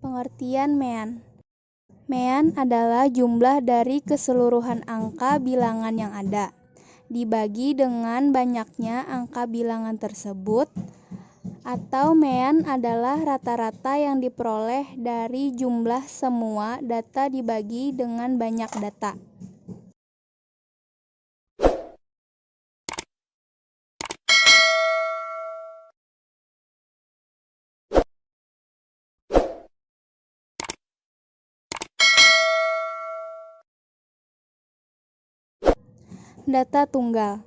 Pengertian mean. Mean adalah jumlah dari keseluruhan angka bilangan yang ada, dibagi dengan banyaknya angka bilangan tersebut, atau mean adalah rata-rata yang diperoleh dari jumlah semua data dibagi dengan banyak data. Data tunggal.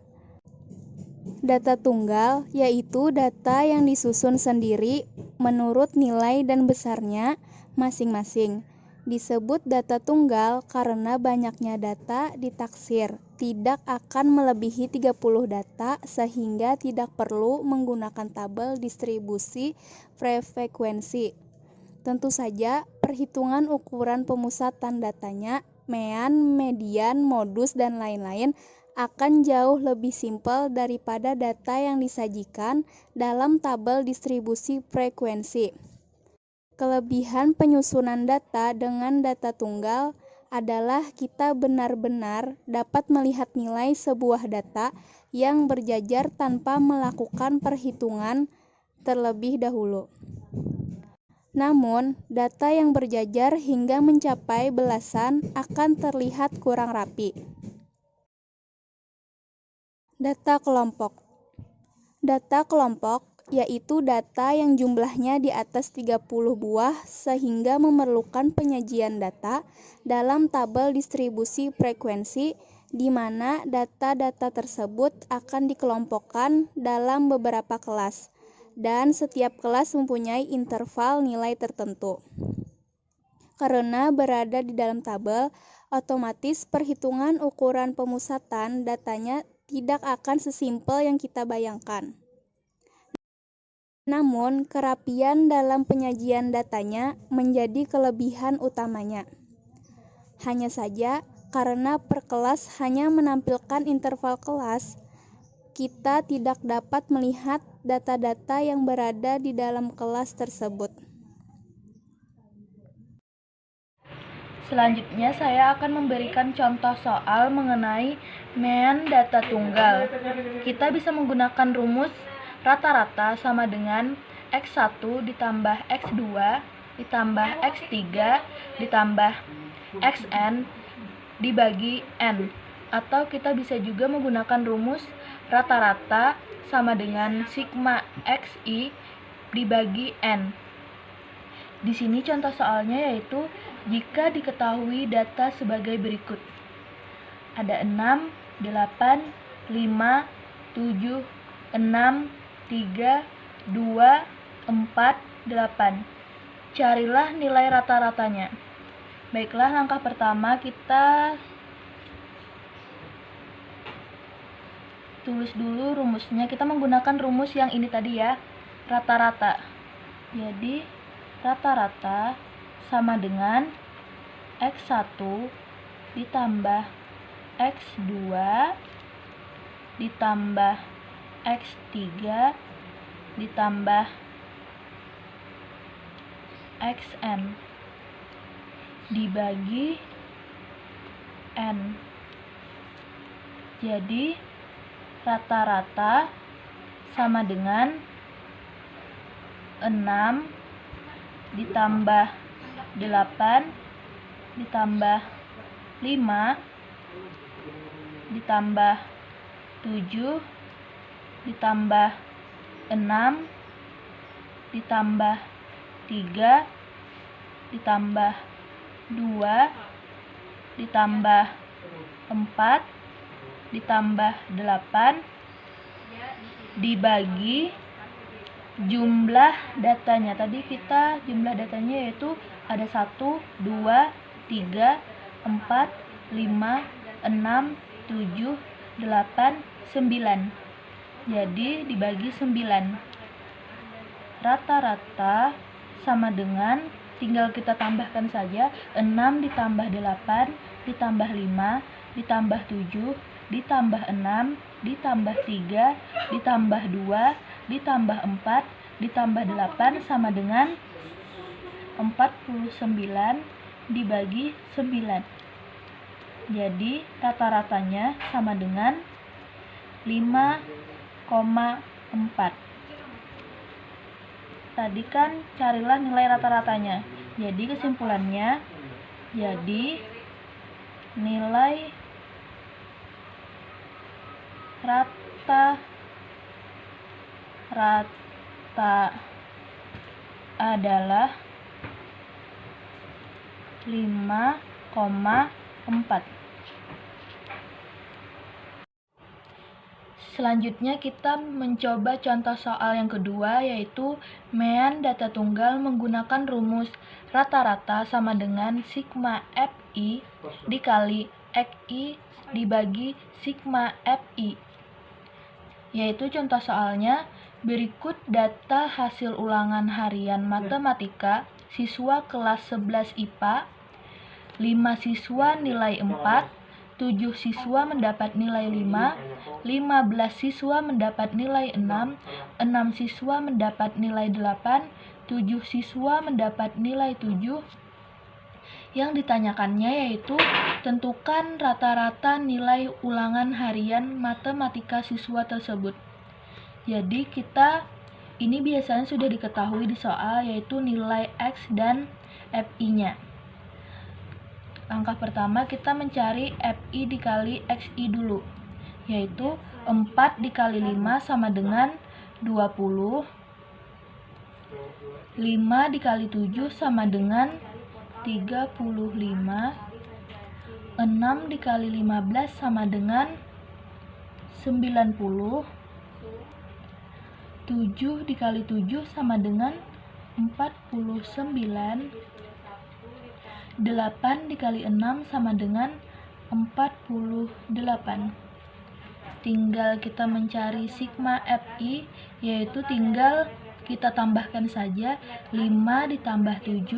Data tunggal yaitu data yang disusun sendiri menurut nilai dan besarnya masing-masing. Disebut data tunggal karena banyaknya data ditaksir tidak akan melebihi 30 data sehingga tidak perlu menggunakan tabel distribusi frekuensi. Tentu saja, perhitungan ukuran pemusatan datanya, mean, median, modus, dan lain-lain akan jauh lebih simpel daripada data yang disajikan dalam tabel distribusi frekuensi. Kelebihan penyusunan data dengan data tunggal adalah kita benar-benar dapat melihat nilai sebuah data yang berjajar tanpa melakukan perhitungan terlebih dahulu. Namun, data yang berjajar hingga mencapai belasan akan terlihat kurang rapi. Data kelompok. Data kelompok yaitu data yang jumlahnya di atas 30 buah sehingga memerlukan penyajian data dalam tabel distribusi frekuensi di mana data-data tersebut akan dikelompokkan dalam beberapa kelas dan setiap kelas mempunyai interval nilai tertentu. Karena berada di dalam tabel, otomatis perhitungan ukuran pemusatan datanya tidak akan sesimpel yang kita bayangkan. Namun, kerapian dalam penyajian datanya menjadi kelebihan utamanya. Hanya saja, karena per kelas hanya menampilkan interval kelas, kita tidak dapat melihat data-data yang berada di dalam kelas tersebut. Selanjutnya saya akan memberikan contoh soal mengenai mean data tunggal. Kita bisa menggunakan rumus rata-rata sama dengan X1 ditambah X2 ditambah X3 ditambah Xn dibagi N. Atau kita bisa juga menggunakan rumus rata-rata sama dengan sigma Xi dibagi N. Di sini contoh soalnya yaitu jika diketahui data sebagai berikut. Ada 6, 8, 5, 7, 6, 3, 2, 4, 8. Carilah nilai rata-ratanya. Baiklah, langkah pertama kita tulis dulu rumusnya. Kita menggunakan rumus yang ini tadi ya, rata-rata. Jadi rata-rata sama dengan X1 ditambah X2 ditambah X3 ditambah Xn dibagi N. Jadi rata-rata sama dengan 6 ditambah 8 ditambah 5 ditambah 7 ditambah 6 ditambah 3 ditambah 2 ditambah 4 ditambah 8 dibagi jumlah datanya. Tadi kita jumlah datanya yaitu ada 1, 2, 3, 4, 5, 6, 7, 8, 9. Jadi dibagi 9. Rata-rata sama dengan, tinggal kita tambahkan saja, 6 ditambah 8 ditambah 5 ditambah 7 ditambah 6 ditambah 3 ditambah 2 ditambah 4 ditambah 8 sama dengan 49 dibagi 9. Jadi rata-ratanya sama dengan 5,4. Tadi kan carilah nilai rata-ratanya. Jadi kesimpulannya, nilai rata-rata adalah 5,4. Selanjutnya kita mencoba contoh soal yang kedua, yaitu mean data tunggal menggunakan rumus rata-rata sama dengan sigma FI dikali XI dibagi sigma FI. Yaitu contoh soalnya, berikut data hasil ulangan harian matematika siswa kelas 11 IPA. 5 siswa nilai 4, 7 siswa mendapat nilai 5, 15 siswa mendapat nilai 6, 6 siswa mendapat nilai 8, 7 siswa mendapat nilai 7. Yang ditanyakannya yaitu tentukan rata-rata nilai ulangan harian matematika siswa tersebut. Jadi ini biasanya sudah diketahui di soal, yaitu nilai X dan FI-nya. Langkah pertama kita mencari FI dikali XI dulu, yaitu 4 dikali 5 sama dengan 20, 5 dikali 7 sama dengan 35, 6 dikali 15 sama dengan 90, 7 dikali 7 sama dengan 49, 8 dikali 6 sama dengan 48. Tinggal kita mencari sigma FI, yaitu tinggal kita tambahkan saja 5 ditambah 7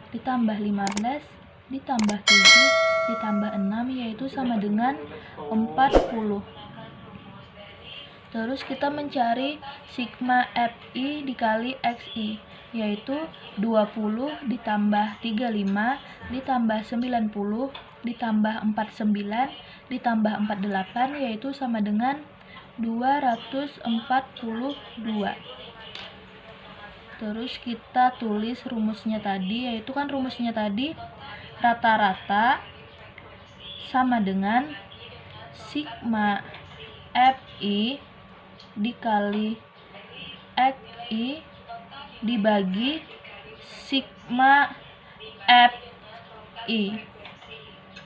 ditambah 15 ditambah 7 ditambah 6, yaitu sama dengan 40. Terus kita mencari sigma FI dikali XI, yaitu 20 ditambah 35 ditambah 90 ditambah 49 ditambah 48, yaitu sama dengan 242. Terus kita tulis rumusnya tadi, yaitu kan rumusnya tadi rata-rata sama dengan sigma FI dikali XI dibagi sigma FI.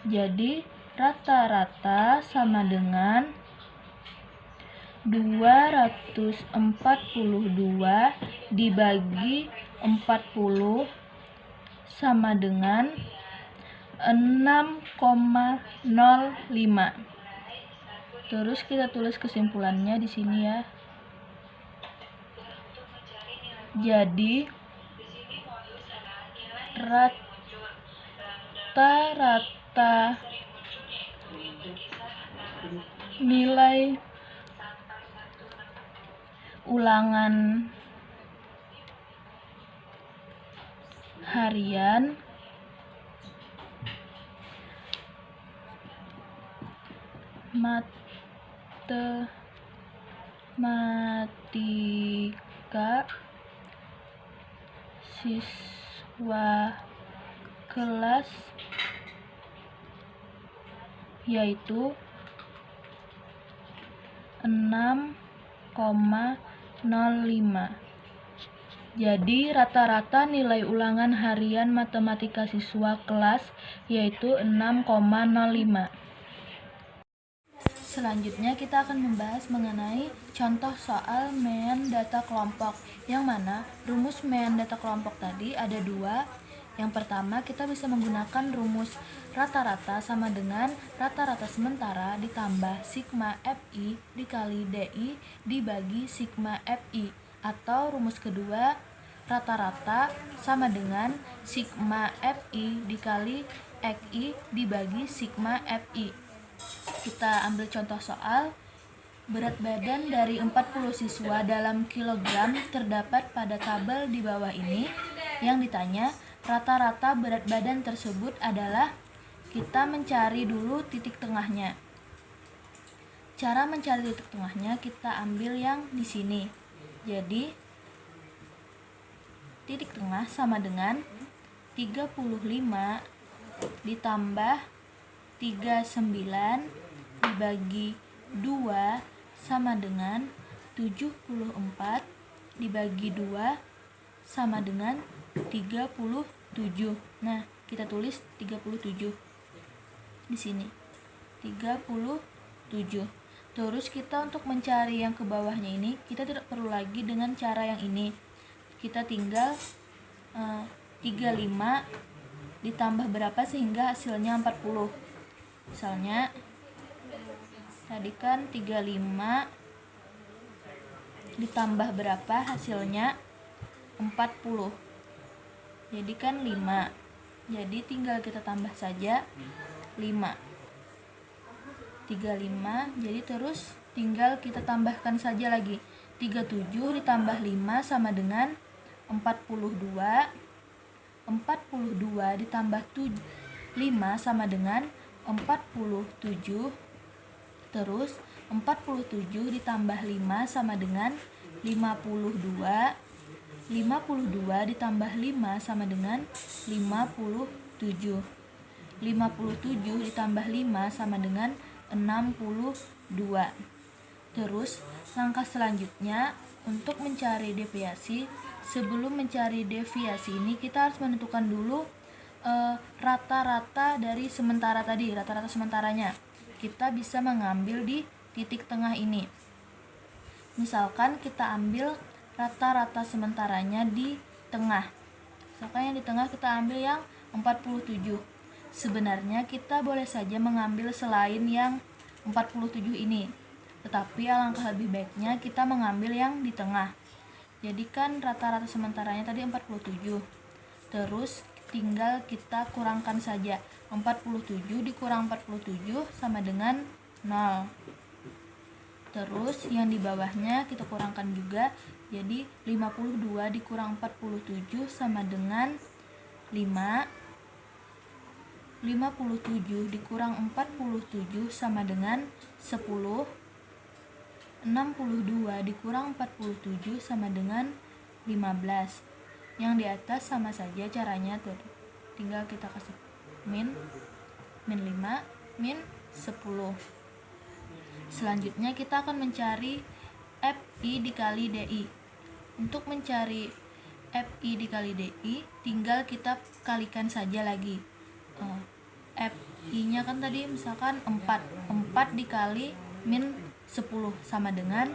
Jadi rata-rata sama dengan 242 dibagi 40 sama dengan 6,05. Terus kita tulis kesimpulannya di sini ya. Jadi rata-rata nilai ulangan harian matematika siswa kelas yaitu 6,05. Jadi rata-rata nilai ulangan harian matematika siswa kelas yaitu 6,05. Selanjutnya kita akan membahas mengenai contoh soal mean data kelompok, yang mana rumus mean data kelompok tadi ada dua. Yang pertama, kita bisa menggunakan rumus rata-rata sama dengan rata-rata sementara ditambah sigma FI dikali DI dibagi sigma FI, atau rumus kedua, rata-rata sama dengan sigma FI dikali XI dibagi sigma FI. Kita ambil contoh soal. Berat badan dari 40 siswa dalam kilogram terdapat pada tabel di bawah ini. Yang ditanya, rata-rata berat badan tersebut adalah kita mencari dulu titik tengahnya. Cara mencari titik tengahnya kita ambil yang di sini. Jadi titik tengah sama dengan 35 ditambah 39 dibagi 2 sama dengan 74 dibagi 2 sama dengan 37. Nah, kita tulis 37 di sini. 37. Terus kita untuk mencari yang ke bawahnya ini, kita tidak perlu lagi dengan cara yang ini. Kita tinggal 35 ditambah berapa sehingga hasilnya 40. Misalnya tadi kan 35 ditambah berapa hasilnya 40. Jadi kan 5. Jadi tinggal kita tambah saja 5. 35, jadi terus tinggal kita tambahkan saja lagi. 37 ditambah 5 sama dengan 42. 42 ditambah 5 sama dengan 47. Terus 47 ditambah 5 sama dengan 52. 52 ditambah 5 sama dengan 57. 57 ditambah 5 sama dengan 62. Terus langkah selanjutnya untuk mencari deviasi. Sebelum mencari deviasi ini kita harus menentukan dulu rata-rata dari sementara tadi, rata-rata sementaranya. Kita bisa mengambil di titik tengah ini. Misalkan kita ambil rata-rata sementaranya di tengah. Misalkan yang di tengah kita ambil yang 47. Sebenarnya kita boleh saja mengambil selain yang 47 ini, tetapi alangkah lebih baiknya kita mengambil yang di tengah. Jadi kan rata-rata sementaranya tadi 47. Terus tinggal kita kurangkan saja. 47 dikurang 47 sama dengan 0. Terus yang di bawahnya kita kurangkan juga. Jadi 52 dikurang 47 sama dengan 5. 57 dikurang 47 sama dengan 10. 62 dikurang 47 sama dengan 15. Yang di atas sama saja caranya tuh. Tinggal kita kasih min 5, min 10. Selanjutnya kita akan mencari FI dikali DI. Untuk mencari FI dikali DI, tinggal kita kalikan saja lagi. FI-nya kan tadi misalkan 4 dikali min 10 sama dengan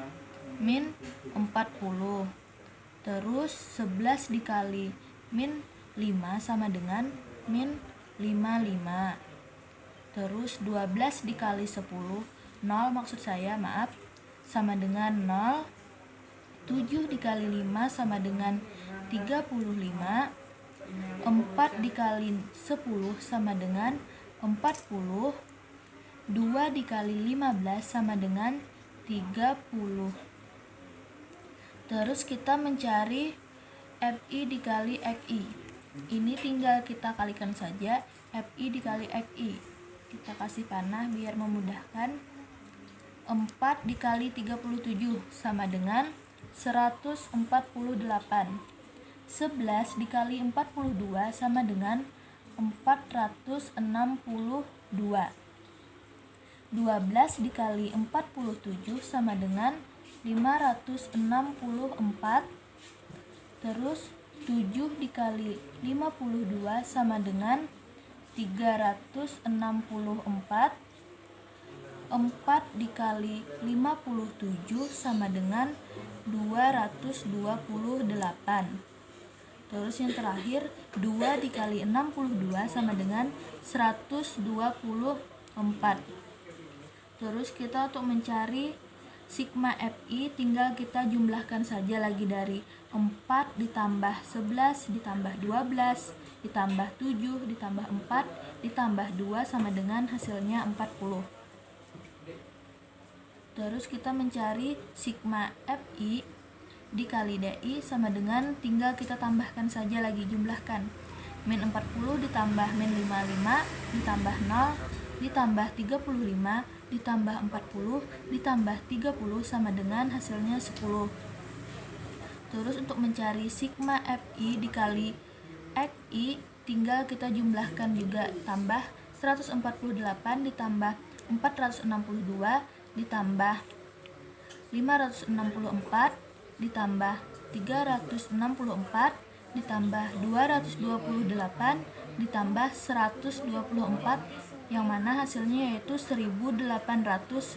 min 40. Terus 11 dikali min 5 sama dengan min 55. Terus 12 dikali 10, 0 maksud saya, maaf, sama dengan 0. 7 dikali 5 sama dengan 35. 4 dikali 10 sama dengan 40. 2 dikali 15 sama dengan 30. Terus kita mencari FI dikali XI. Ini tinggal kita kalikan saja FI dikali XI. Kita kasih panah biar memudahkan. 4 dikali 37 sama dengan 148. 11 dikali 42 sama dengan 462. 12 dikali 47 sama dengan 564. Terus 7 dikali 52 sama dengan 364. 4 dikali 57 sama dengan 228. Terus yang terakhir 2 dikali 62 sama dengan 124. Terus kita untuk mencari sigma FI tinggal kita jumlahkan saja lagi dari 4 ditambah 11 ditambah 12 ditambah 7 ditambah 4 ditambah 2 sama dengan hasilnya 40. Terus kita mencari sigma FI dikali DI sama dengan tinggal kita tambahkan saja lagi, jumlahkan min 40 ditambah min 55 ditambah 0 ditambah 35 ditambah 40 ditambah 30 sama dengan hasilnya 10. Terus untuk mencari sigma Fi dikali Xi tinggal kita jumlahkan juga, tambah 148 ditambah 462 ditambah 564 ditambah 364 ditambah 228 ditambah 124 yang mana hasilnya yaitu 1890.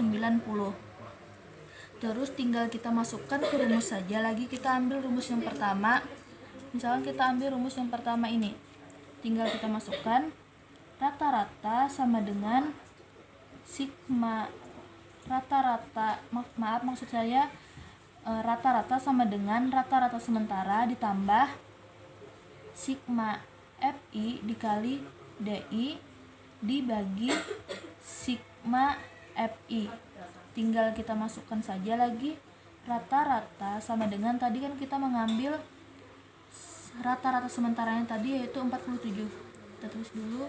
Terus tinggal kita masukkan ke rumus saja lagi. Kita ambil rumus yang pertama. Misalkan kita ambil rumus yang pertama ini. Tinggal kita masukkan rata-rata sama dengan sigma rata-rata, maksud saya rata-rata sama dengan rata-rata sementara ditambah sigma Fi dikali Di dibagi sigma Fi. Tinggal kita masukkan saja lagi, rata-rata sama dengan tadi kan kita mengambil rata-rata sementaranya tadi yaitu 47. Kita tulis dulu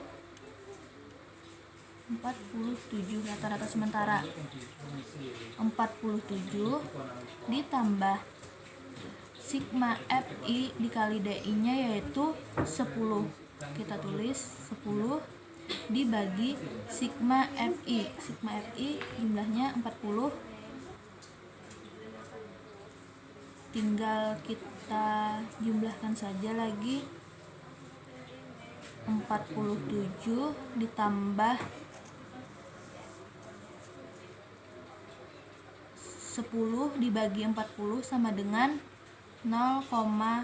47 rata-rata sementara. 47 ditambah sigma Fi dikali Di-nya yaitu 10. Kita tulis 10 dibagi sigma Fi. Sigma Fi jumlahnya 40. Tinggal kita jumlahkan saja lagi. 47 ditambah 10 dibagi 40 sama dengan 0,25.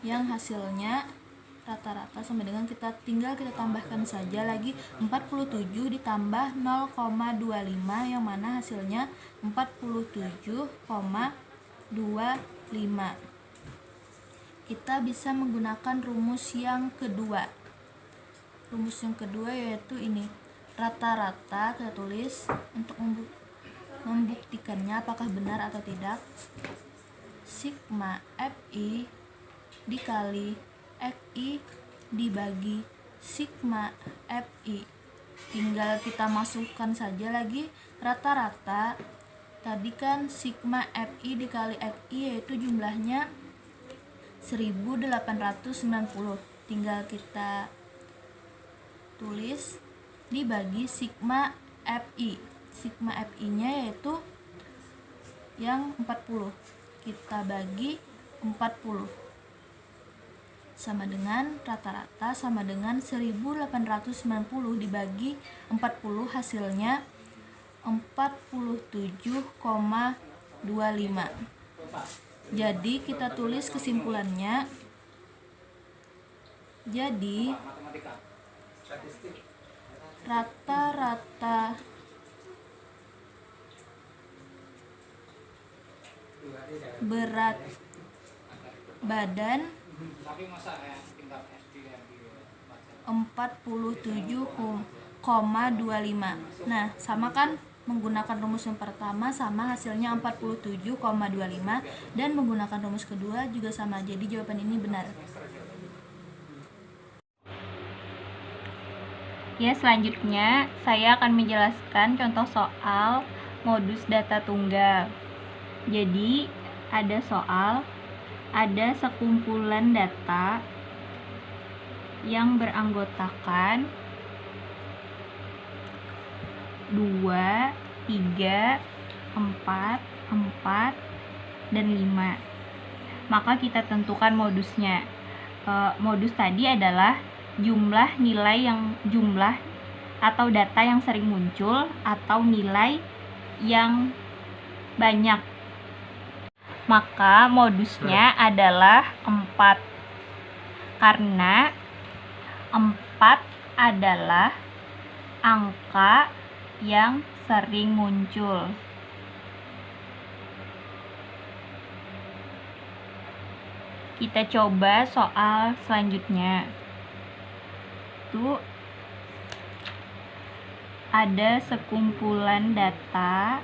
Yang hasilnya rata-rata sama dengan tinggal kita tambahkan saja lagi 47 ditambah 0,25 yang mana hasilnya 47,25. Kita bisa menggunakan rumus yang kedua. Rumus yang kedua yaitu ini. Rata-rata kita tulis untuk membuktikannya apakah benar atau tidak. Sigma Fi dikali Xi dibagi sigma Fi. Tinggal kita masukkan saja lagi rata-rata. Tadi kan sigma Fi dikali Xi yaitu jumlahnya 1890. Tinggal kita tulis dibagi sigma Fi. Sigma Fi-nya yaitu yang 40. Kita bagi 40. Sama dengan rata-rata sama dengan 1890 dibagi 40 hasilnya 47,25. Jadi kita tulis kesimpulannya. Jadi rata-rata berat badan 47,25. Nah, sama kan menggunakan rumus yang pertama sama hasilnya 47,25 dan menggunakan rumus kedua juga sama. Jadi jawaban ini benar. Ya, selanjutnya saya akan menjelaskan contoh soal modus data tunggal. Jadi, ada soal, ada sekumpulan data yang beranggotakan 2, 3, 4, 4, dan 5. Maka kita tentukan modusnya. Modus tadi adalah jumlah atau data yang sering muncul atau nilai yang banyak. Maka modusnya adalah 4. Karena 4 adalah angka yang sering muncul. Kita coba soal selanjutnya. Itu ada sekumpulan data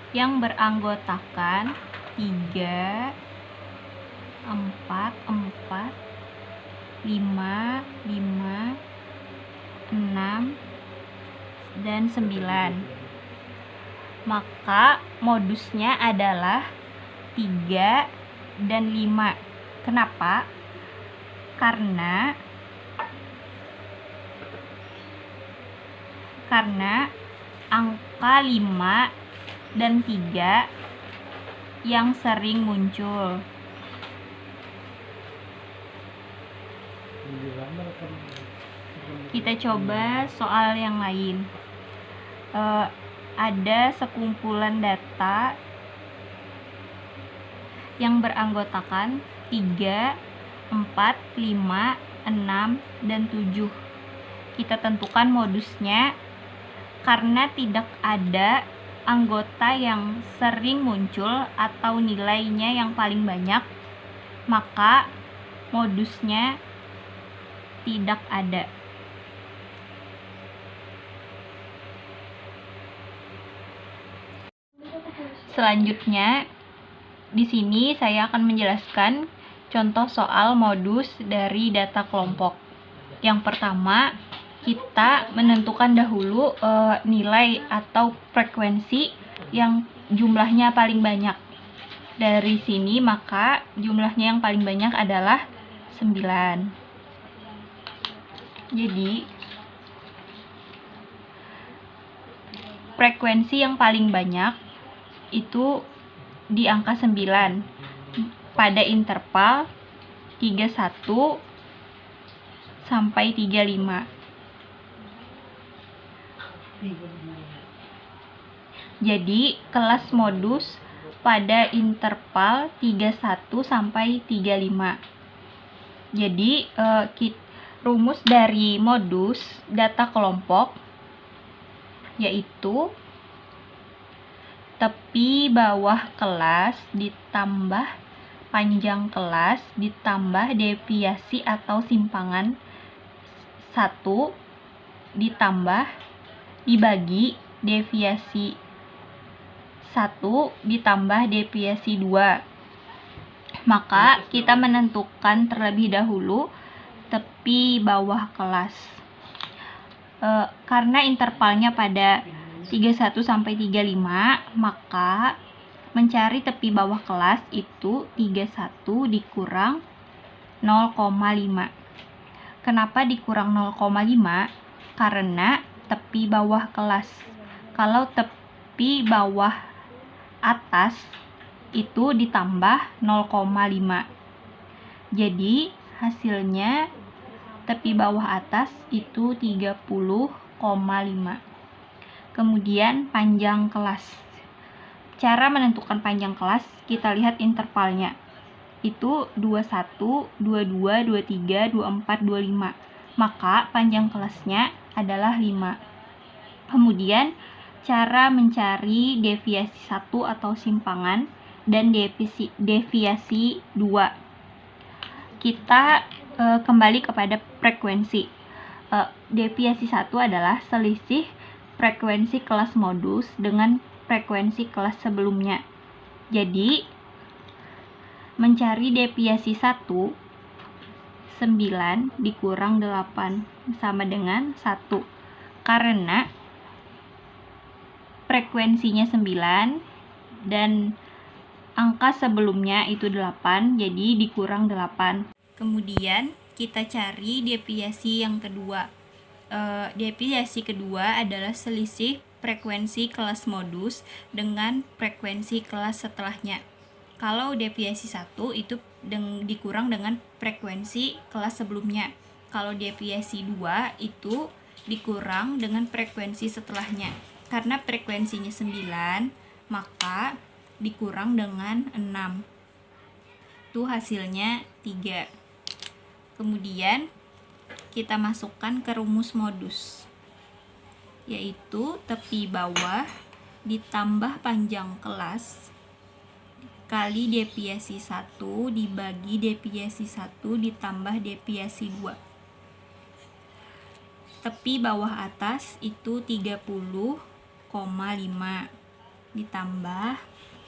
yang beranggotakan 3, 4, 4, 5, 5, 6, dan 9. Maka modusnya adalah 3 dan 5. Kenapa? Karena angka 5 dan 3 yang sering muncul. Kita coba soal yang lain. Ada sekumpulan data yang beranggotakan 3, 4, 5, 6, dan 7. Kita tentukan modusnya. Karena tidak ada anggota yang sering muncul atau nilainya yang paling banyak, maka modusnya tidak ada. Selanjutnya, di sini saya akan menjelaskan contoh soal modus dari data kelompok. Yang pertama, kita menentukan dahulu nilai atau frekuensi yang jumlahnya paling banyak. Dari sini maka jumlahnya yang paling banyak adalah 9. Jadi frekuensi yang paling banyak itu di angka 9 pada interval 31 sampai 35. Jadi kelas modus pada interval 31 sampai 35. Jadi rumus dari modus data kelompok yaitu tepi bawah kelas ditambah panjang kelas ditambah deviasi atau simpangan 1 ditambah dibagi deviasi 1 ditambah deviasi 2. Maka kita menentukan terlebih dahulu tepi bawah kelas. Karena intervalnya pada 31 sampai 35, maka mencari tepi bawah kelas itu 31 dikurang 0,5. Kenapa dikurang 0,5? Karena tepi bawah kelas. Kalau tepi bawah atas itu ditambah 0,5. Jadi hasilnya tepi bawah atas itu 30,5. Kemudian panjang kelas. Cara menentukan panjang kelas, kita lihat intervalnya. Itu 21, 22, 23, 24, 25. Maka panjang kelasnya adalah 5. Kemudian cara mencari deviasi 1 atau simpangan dan deviasi 2. Kita kembali kepada frekuensi. Deviasi 1 adalah selisih frekuensi kelas modus dengan frekuensi kelas sebelumnya. Jadi mencari deviasi 1, 9 dikurang 8 sama dengan 1. Karena frekuensinya 9 dan angka sebelumnya itu 8, jadi dikurang 8. Kemudian kita cari deviasi yang kedua. Deviasi kedua adalah selisih frekuensi kelas modus dengan frekuensi kelas setelahnya. Kalau deviasi 1 itu dikurang dengan frekuensi kelas sebelumnya. Kalau deviasi 2 itu dikurang dengan frekuensi setelahnya. Karena frekuensinya 9, maka dikurang dengan 6. Itu hasilnya 3. Kemudian kita masukkan ke rumus modus, yaitu tepi bawah ditambah panjang kelas kali deviasi 1 dibagi deviasi 1 ditambah deviasi 2. Tepi bawah atas itu 30,5. ditambah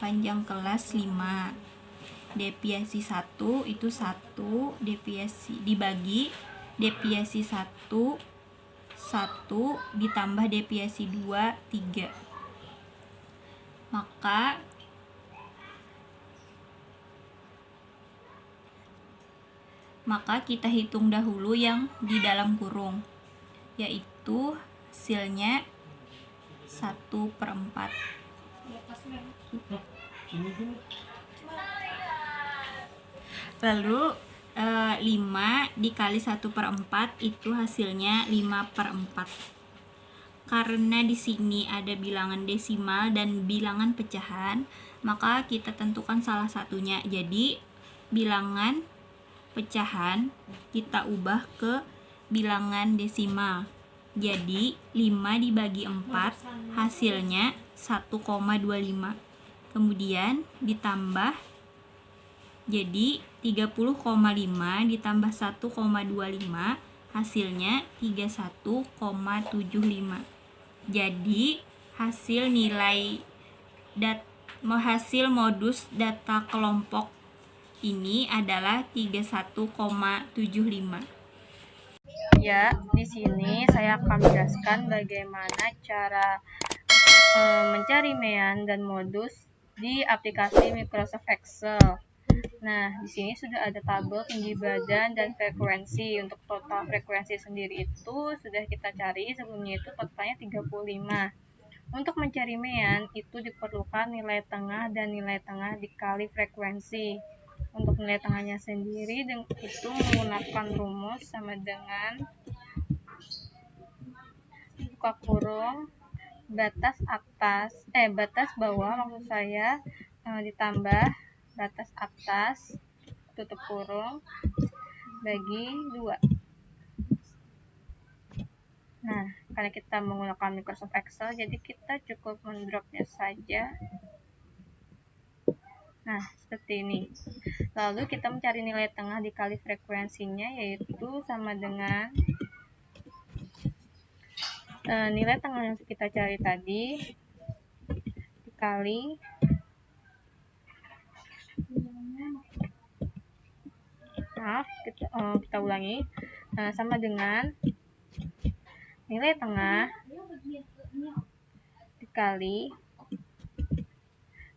panjang kelas 5. Deviasi 1 itu 1, deviasi dibagi deviasi 1 ditambah deviasi 2 3. Maka kita hitung dahulu yang di dalam kurung, yaitu hasilnya 1/4. Lalu 5 dikali 1/4 itu hasilnya 5/4. Karena di sini ada bilangan desimal dan bilangan pecahan, maka kita tentukan salah satunya. Jadi bilangan pecahan kita ubah ke bilangan desimal. Jadi 5 dibagi 4 hasilnya 1,25. Kemudian ditambah jadi 30,5 ditambah 1,25 hasilnya 31,75. Jadi hasil modus data kelompok ini adalah 31,75. Ya, di sini saya akan menjelaskan bagaimana cara mencari mean dan modus di aplikasi Microsoft Excel. Nah, di sini sudah ada tabel tinggi badan dan frekuensi. Untuk total frekuensi sendiri itu sudah kita cari, sebelumnya itu totalnya 35. Untuk mencari mean itu diperlukan nilai tengah dan nilai tengah dikali frekuensi. Untuk nilai tengahnya sendiri itu menggunakan rumus sama dengan buka kurung batas bawah maksud saya ditambah batas atas tutup kurung bagi 2. Nah, karena kita menggunakan Microsoft Excel, jadi kita cukup mendropnya saja. Nah, seperti ini. Lalu kita mencari nilai tengah dikali frekuensinya, yaitu sama dengan nilai tengah yang kita cari tadi dikali kita ulangi, sama dengan nilai tengah dikali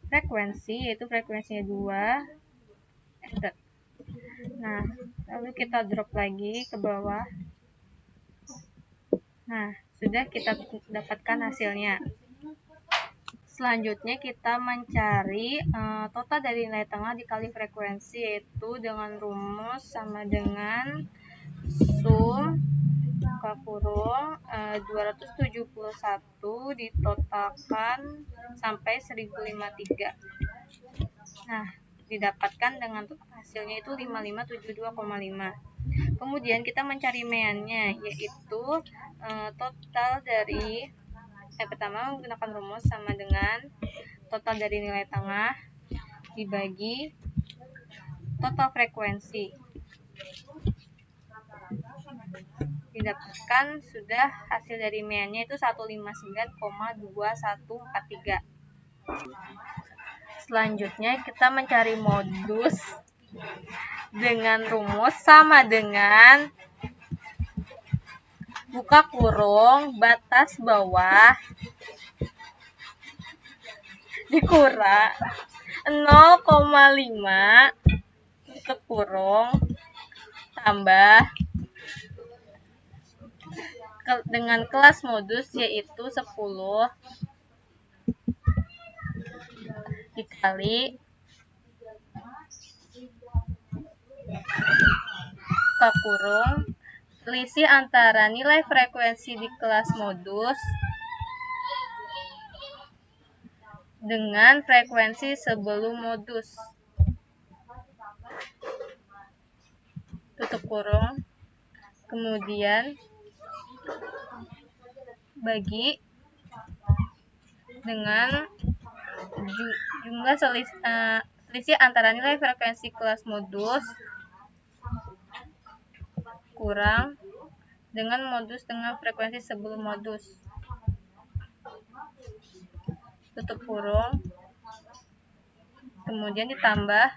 frekuensi, yaitu frekuensinya 2. Nah, lalu kita drop lagi ke bawah. Nah, sudah kita dapatkan hasilnya. Selanjutnya kita mencari total dari nilai tengah dikali frekuensi, yaitu dengan rumus sama dengan sum buka kurung 271 ditotalkan sampai 1053. Nah, didapatkan dengan hasilnya itu 5572,5. Kemudian kita mencari meannya, yaitu total dari pertama menggunakan rumus sama dengan total dari nilai tengah dibagi total frekuensi. Didapatkan sudah hasil dari meannya itu 159,2143. Selanjutnya kita mencari modus dengan rumus sama dengan buka kurung batas bawah dikurang 0,5 tutup kurung tambah dengan kelas modus, yaitu 10 dikali buka kurung selisih antara nilai frekuensi di kelas modus dengan frekuensi sebelum modus tutup kurung, kemudian bagi dengan jumlah selisih antara nilai frekuensi kelas modus kurang dengan modus dengan frekuensi sebelum modus. tutup kurung, kemudian ditambah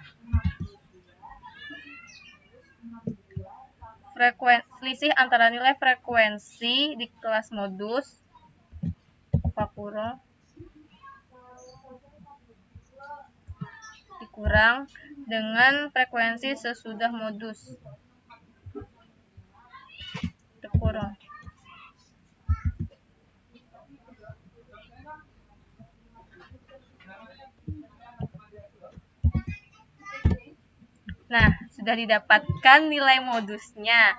selisih antara nilai frekuensi di kelas modus, buka kurung, dikurang dengan frekuensi sesudah modus, tutup kurung. Nah, sudah didapatkan nilai modusnya.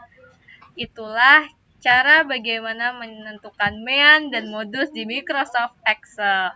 Itulah cara bagaimana menentukan mean dan modus di Microsoft Excel.